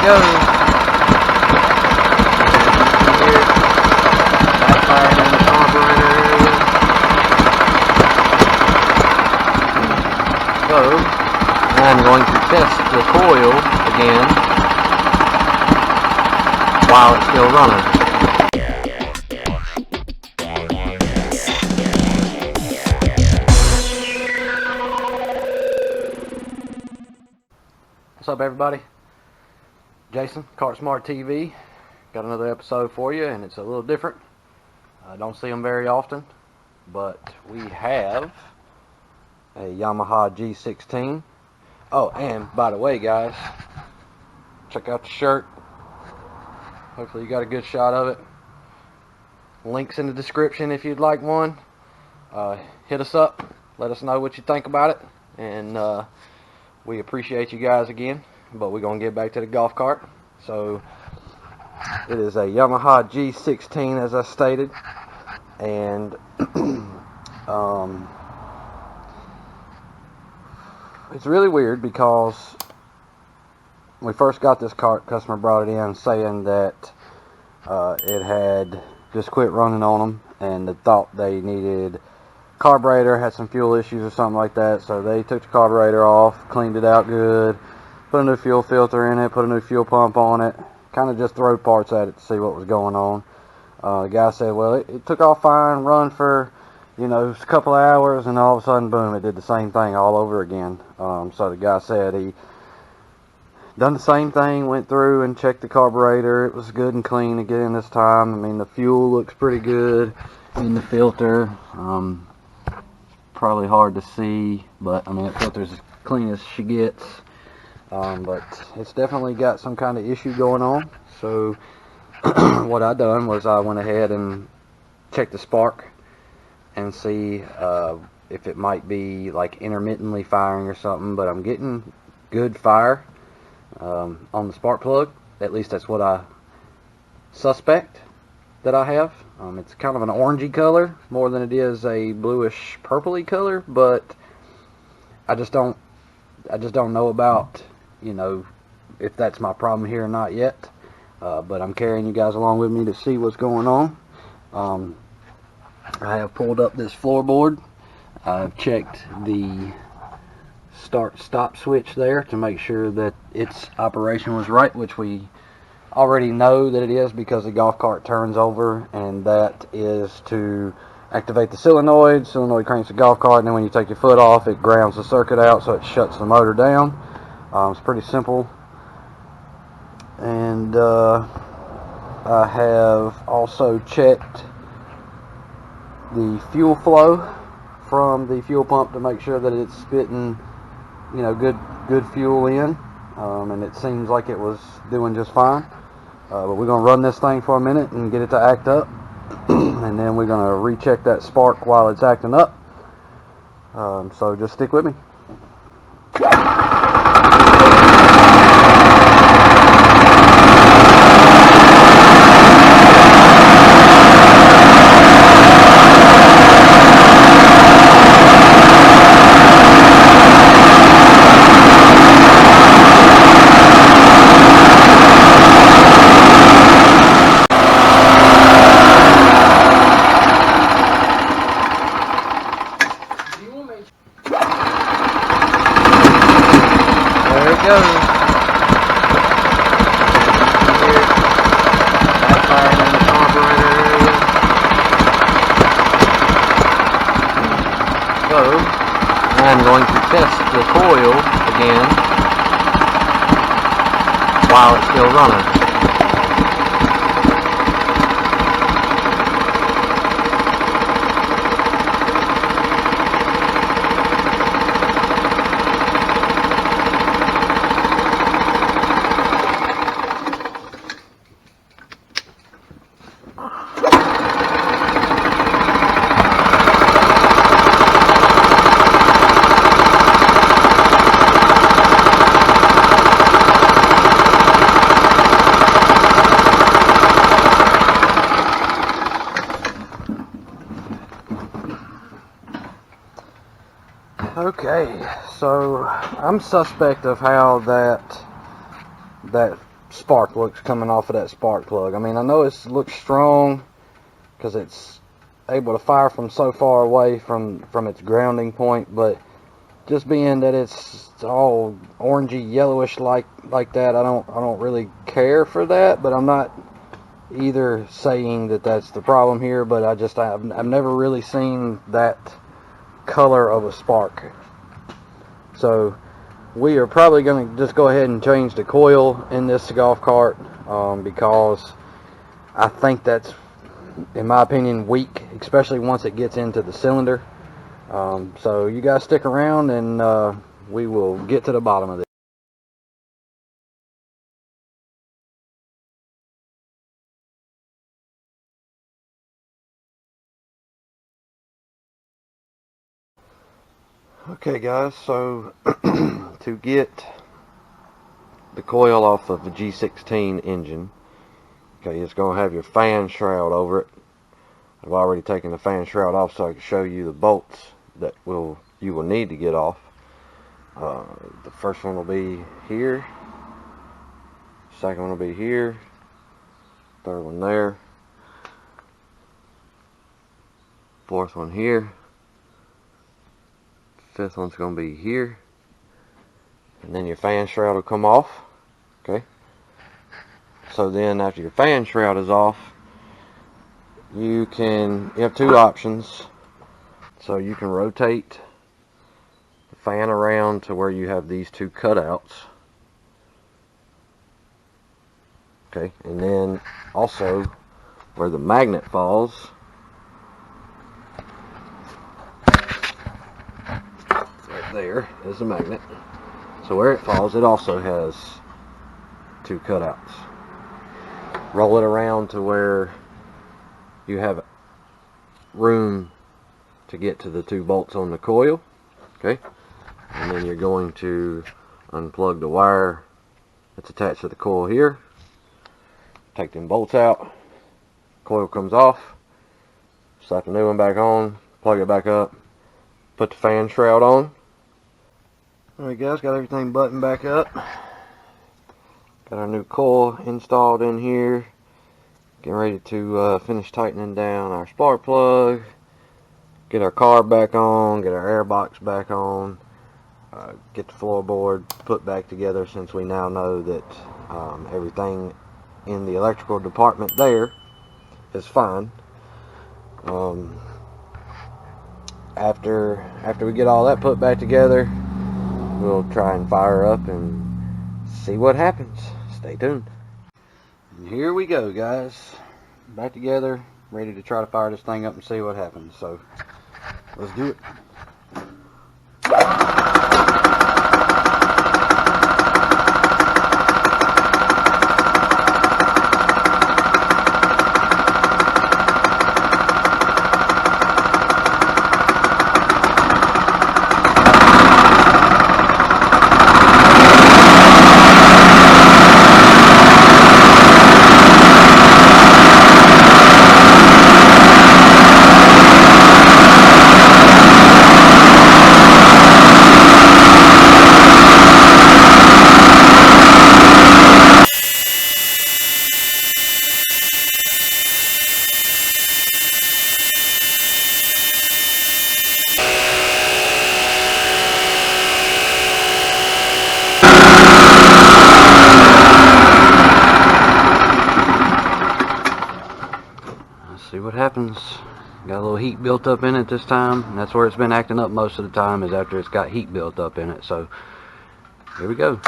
it goes. Here, backfiring in the carburetor area. So, I'm going to test the coil again while it's still running. What's up, everybody? Jason, Kart Smart TV. Got another episode for you, and it's a little different. I don't see them very often, but we have a Yamaha G16. Oh, and by the way, guys, check out the shirt. Hopefully you got a good shot of it. Links in the description if you'd like one. Hit us up. Let us know what you think about it. And we appreciate you guys again. But we're going to get back to the golf cart. So it is a Yamaha G16, as I stated. And it's really weird because when we first got this cart, customer brought it in saying that it had just quit running on them, and they thought they needed carburetor, had some fuel issues or something like that. So they took the carburetor off, cleaned it out good, put a new fuel filter in it, put a new fuel pump on it, kind of just throw parts at it to see what was going on. The guy said, well, it took off fine, run for, you know, a couple of hours, and all of a sudden, boom, it did the same thing all over again. So the guy said he done the same thing, went through and checked the carburetor. It was good and clean again this time. I mean, the fuel looks pretty good in the filter. Probably hard to see, but I mean, the filter's as clean as she gets. But it's definitely got some kind of issue going on. So what I done was I went ahead and checked the spark and see if it might be like intermittently firing or something. But I'm getting good fire on the spark plug. At least that's what I suspect that I have. It's kind of an orangey color more than it is a bluish purpley color, but I just don't know about, you know, if that's my problem here or not yet. But I'm carrying you guys along with me to see what's going on. I have pulled up this floorboard. I've checked the start-stop switch there to make sure that its operation was right, which we already know that it is because the golf cart turns over, and that is to activate the solenoid. Solenoid cranks the golf cart, and then when you take your foot off, it grounds the circuit out, so it shuts the motor down. It's pretty simple. And I have also checked the fuel flow from the fuel pump to make sure that it's spitting, you know, good fuel in, and it seems like it was doing just fine. But we're going to run this thing for a minute and get it to act up, and then we're going to recheck that spark while it's acting up. So just stick with me. I'm going to test the coil again while it's still running. Okay, so I'm suspect of how that spark looks coming off of that spark plug. I mean, I know it looks strong because it's able to fire from so far away from its grounding point, but just being that it's all orangey yellowish like that, I don't really care for that. But I'm not either saying that that's the problem here, but I've never really seen that color of a spark. So we are probably going to just go ahead and change the coil in this golf cart, because I think that's, in my opinion, weak, especially once it gets into the cylinder. So you guys stick around and we will get to the bottom of this. Okay guys, so to get the coil off of the G16 engine, okay, it's going to have your fan shroud over it. I've already taken the fan shroud off so I can show you the bolts that you will need to get off. The first one will be here, second one will be here, third one there, fourth one here, fifth one's going to be here, and then your fan shroud will come off. Okay, so then after your fan shroud is off, you have two options. So you can rotate the fan around to where you have these two cutouts. Okay, and then also where the magnet falls, right there is the magnet. So where it falls, it also has two cutouts. Roll it around to where you have room to get to the two bolts on the coil. Okay, and then you're going to unplug the wire that's attached to the coil here, take them bolts out, coil comes off, slap the new one back on, plug it back up, put the fan shroud on. Alright guys, got everything buttoned back up, got our new coil installed in here, getting ready to finish tightening down our spark plug, get our carb back on, get our air box back on, get the floorboard put back together, since we now know that everything in the electrical department there is fine. After we get all that put back together, we'll try and fire up and see what happens. Stay tuned. And here we go guys, back together, ready to try to fire this thing up and see what happens. So let's do it. See what happens. Got a little heat built up in it this time, and that's where it's been acting up most of the time, is after it's got heat built up in it. So here we go.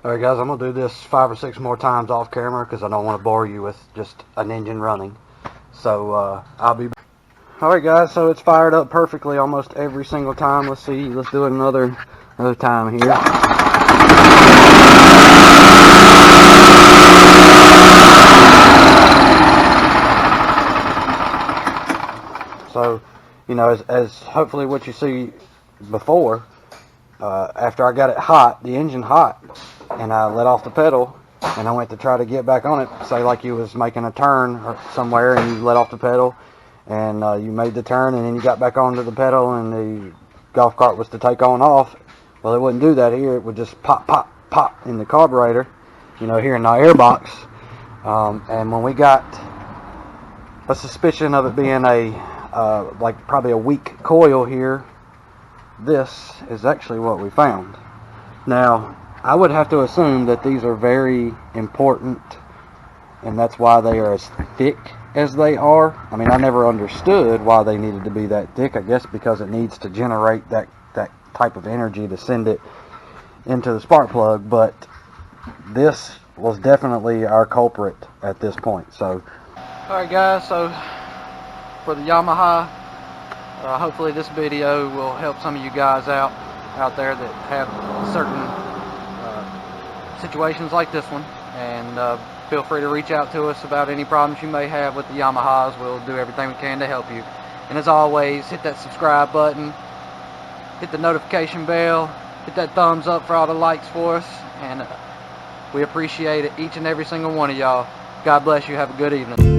Alright guys, I'm going to do this 5 or 6 more times off camera because I don't want to bore you with just an engine running. So I'll be back. Alright guys, so it's fired up perfectly almost every single time. Let's see, let's do it another time here. So, you know, as hopefully what you see before, after I got it hot, the engine hot, and I let off the pedal, and I went to try to get back on it, say like you was making a turn or somewhere, and you let off the pedal, and you made the turn, and then you got back onto the pedal, and the golf cart was to take on off. Well, it wouldn't do that here. It would just pop, pop, pop in the carburetor, you know, here in the airbox. And when we got a suspicion of it being like probably a weak coil here, this is actually what we found. Now, I would have to assume that these are very important, and that's why they are as thick as they are. I mean, I never understood why they needed to be that thick. I guess because it needs to generate that type of energy to send it into the spark plug, but this was definitely our culprit at this point. So, alright guys, so for the Yamaha, hopefully this video will help some of you guys out there that have certain situations like this one, and feel free to reach out to us about any problems you may have with the Yamahas. We'll do everything we can to help you. And as always, hit that subscribe button, hit the notification bell, hit that thumbs up for all the likes for us, and we appreciate it, each and every single one of y'all. God bless you. Have a good evening.